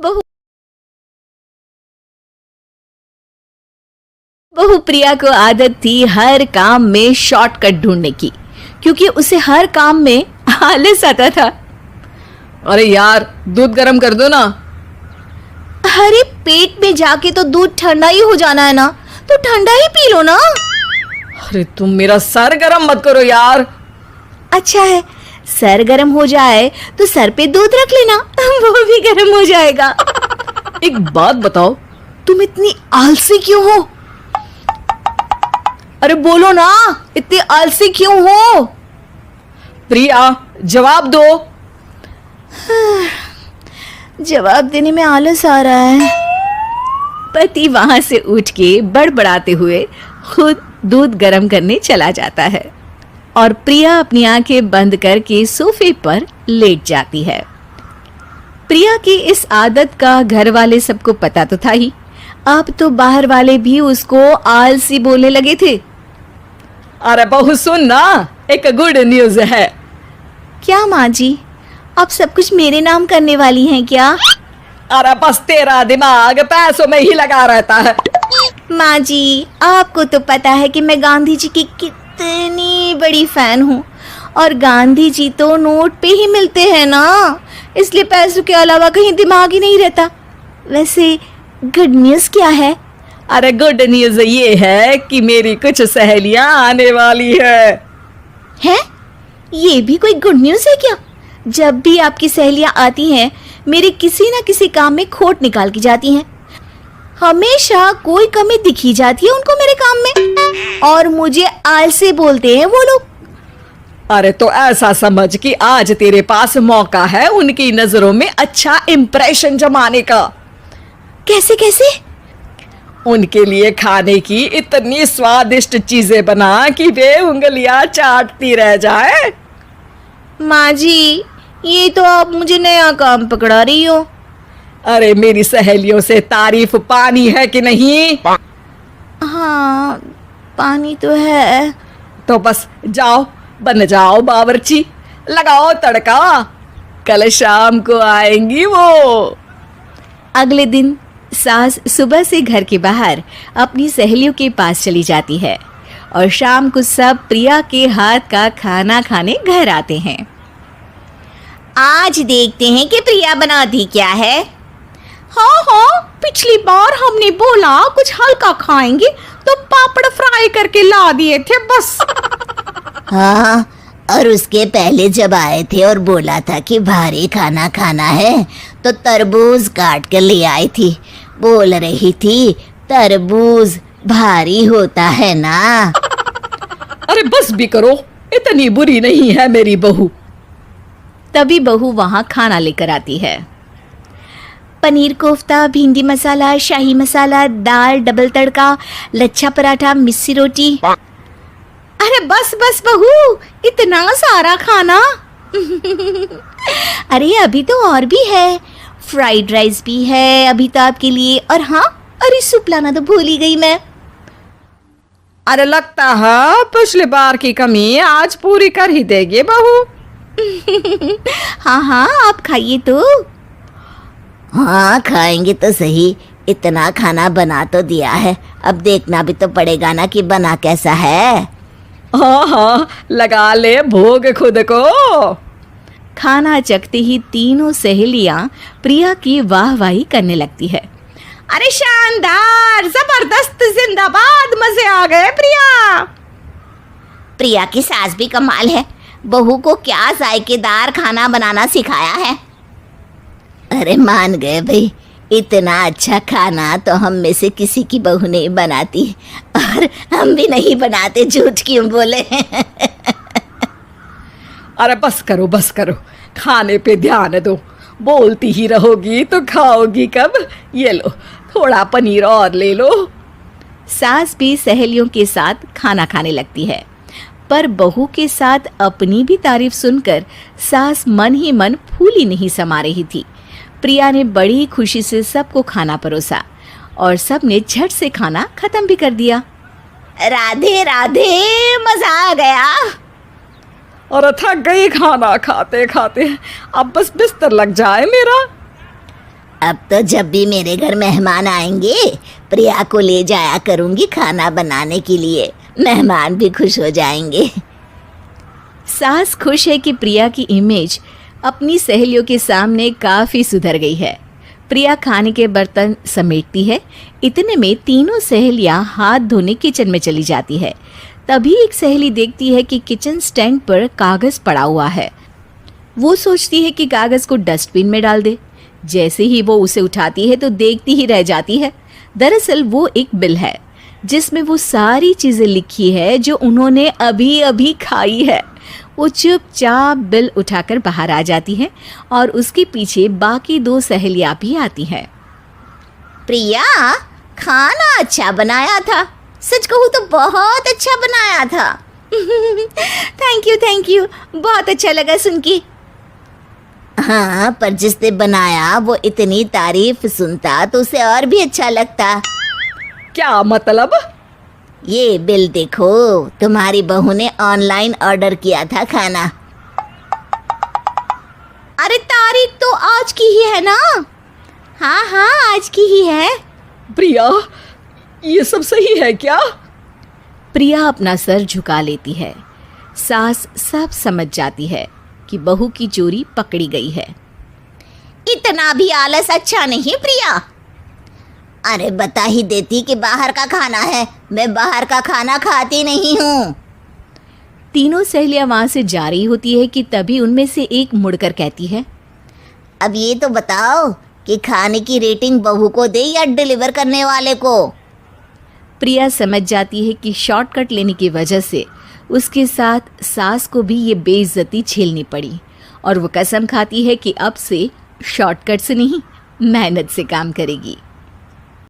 बहू बहू प्रिया को आदत थी हर काम में शॉर्टकट ढूंढने की, क्योंकि उसे हर काम में आलस आता था। अरे यार, दूध गर्म कर दो ना। अरे पेट में जाके तो दूध ठंडा ही हो जाना है ना, तो ठंडा ही पी लो ना। अरे तुम मेरा सर गर्म मत करो यार। अच्छा है, सर गर्म हो जाए तो सर पे दूध रख लेना, वो भी गर्म हो जाएगा। एक बात बताओ, तुम इतनी आलसी क्यों हो? अरे बोलो ना, इतनी आलसी क्यों हो? प्रिया, जवाब दो। जवाब देने में आलस आ रहा है। पति वहां से उठ के बड़बड़ाते हुए खुद दूध गर्म करने चला जाता है और प्रिया अपनी आंखें बंद करके सोफे पर लेट जाती है। प्रिया की इस आदत का घर वाले सबको पता तो था ही, अब तो बाहर वाले भी उसको आलसी बोलने लगे थे। अरे बहू सुन ना, एक गुड न्यूज है। क्या माँ जी, आप सब कुछ मेरे नाम करने वाली हैं क्या? अरे बस तेरा दिमाग पैसों में ही लगा रहता है। माँ जी, आपको तो पता है कि मैं गांधी जी की कितनी बड़ी फैन हूँ, और गांधी जी तो नोट पे ही मिलते हैं ना, इसलिए पैसों के अलावा कहीं दिमाग ही नहीं रहता। वैसे गुड न्यूज़ क्या है? अरे गुड न्यूज ये है कि मेरी कुछ सहेलियां आने वाली है। ये भी कोई गुड न्यूज़ है क्या? जब भी आपकी सहेलियां आती हैं, मेरे किसी ना किसी काम में खोट निकाल की जाती हैं। हमेशा कोई कमी दिखी जाती है उनको मेरे काम में, और मुझे आलसी बोलते हैं वो लोग। अरे तो ऐसा समझ कि आज तेरे पास मौका है उनकी नजरों में अच्छा इंप्रेशन जमाने का। कैसे कैसे? उनके लिए खाने की इतनी स्वादिष्ट चीजें बना कि वे उंगलियां चाटती रह जाए। माँ जी, ये तो आप मुझे नया काम पकड़ा रही हो। अरे मेरी सहेलियों से तारीफ पानी है कि नहीं? हाँ, पानी तो है। तो बस जाओ, बन जाओ बावर्ची, लगाओ तड़का, कल शाम को आएंगी वो। अगले दिन सास सुबह से घर के बाहर अपनी सहेलियों के पास चली जाती है, और शाम को सब प्रिया के हाथ का खाना खाने घर आते हैं। आज देखते हैं कि प्रिया बनाती क्या है। हाँ, पिछली बार हमने बोला कुछ हल्का खाएंगे तो पापड़ फ्राई करके ला दिए थे बस। हाँ, और उसके पहले जब आए थे और बोला था कि भारी खाना खाना है तो तरबूज काट कर ले आई थी। बोल रही थी तरबूज भारी होता है ना। अरे बस भी करो, इतनी बुरी नहीं है मेरी बहू। तभी बहू वहां खाना लेकर आती है। पनीर कोफ्ता, भिंडी मसाला, शाही मसाला, दाल, डबल तड़का, लच्छा पराठा, मिस्सी रोटी। अरे बस बस बहू, इतना सारा खाना। अरे अभी तो और भी है, फ्राइड राइस भी है अभी तो आपके लिए, और हाँ, अरे सूप लाना तो भूल ही गई मैं। अरे लगता है पिछली बार की कमी आज पूरी कर ही देगी बहू। हाँ, आप खाइए तो। हाँ, खाएंगे तो सही, इतना खाना बना तो दिया है, अब देखना भी तो पड़ेगा ना कि बना कैसा है। हाँ, लगा ले भोग खुद को। खाना चखते ही तीनों सहेलियां प्रिया की वाहवाही करने लगती है। अरे शानदार, जबरदस्त, जिंदाबाद, मजे आ गए प्रिया। प्रिया की सास भी कमाल है, बहू को क्या जायकेदार खाना बनाना सिखाया है। अरे मान गए भाई, इतना अच्छा खाना तो हम में से किसी की बहू नहीं बनाती, और हम भी नहीं बनाते, झूठ क्यों बोले। अरे बस करो, खाने पे ध्यान दो, बोलती ही रहोगी तो खाओगी कब। ये लो, थोड़ा पनीर और ले लो। सास भी सहेलियों के साथ खाना खाने लगती है, पर बहू के साथ अपनी भी तारीफ सुनकर सास मन ही मन फूली नहीं समा रही थी। प्रिया ने बड़ी खुशी से सबको खाना परोसा, और सब ने झट से खाना खत्म भी कर दिया। राधे राधे, मजा आ गया। और थक गई खाना खाते खाते, अब बस बिस्तर लग जाए मेरा। अब तो जब भी मेरे घर मेहमान आएंगे प्रिया को ले जाया करूंगी खाना बनाने के लिए, मेहमान भी खुश हो जाएंगे। सास खुश है कि प्रिया की इमेज अपनी सहेलियों के सामने काफी सुधर गई है। प्रिया खाने के बर्तन समेटती है। इतने में तीनों सहेलियां हाथ धोने किचन में चली जाती है। तभी एक सहेली देखती है कि किचन स्टैंड पर कागज पड़ा हुआ है। वो सोचती है कि कागज को डस्टबिन में डाल दे। जैसे ही वो उसे उठाती है तो देखती ही रह जाती है। दरअसल वो एक बिल है जिसमें वो सारी चीजें लिखी है जो उन्होंने अभी अभी खाई है। वो चुपचाप बिल उठाकर बाहर आ जाती है और उसके पीछे बाकी दो सहेलियां भी आती हैं। प्रिया, खाना अच्छा बनाया था, सच कहूँ तो बहुत अच्छा बनाया था। थैंक यू, बहुत अच्छा लगा सुन के। हाँ, पर जिसने बनाया वो इतनी तारीफ सुनता तो उसे और भी अच्छा लगता। क्या मतलब? ये बिल देखो, तुम्हारी बहू ने ऑनलाइन ऑर्डर किया था खाना। अरे तारीख तो आज की ही है ना? हाँ, आज की ही है। प्रिया, ये सब सही है क्या? प्रिया अपना सर झुका लेती है। सास सब समझ जाती है कि बहू की चोरी पकड़ी गई है। इतना भी आलस अच्छा नहीं प्रिया। अरे बता ही देती कि बाहर का खाना है, मैं बाहर का खाना खाती नहीं हूँ। तीनों सहेलियां वहां से जा रही होती है कि तभी उनमें से एक मुड़कर कहती है, अब ये तो बताओ कि खाने की रेटिंग बहू को दे या डिलीवर करने वाले को। प्रिया समझ जाती है कि शॉर्टकट लेने की वजह से उसके साथ सास को भी ये बेइज्जती झेलनी पड़ी और वो कसम खाती है कि अब से शॉर्टकट से नहीं, मेहनत से काम करेगी।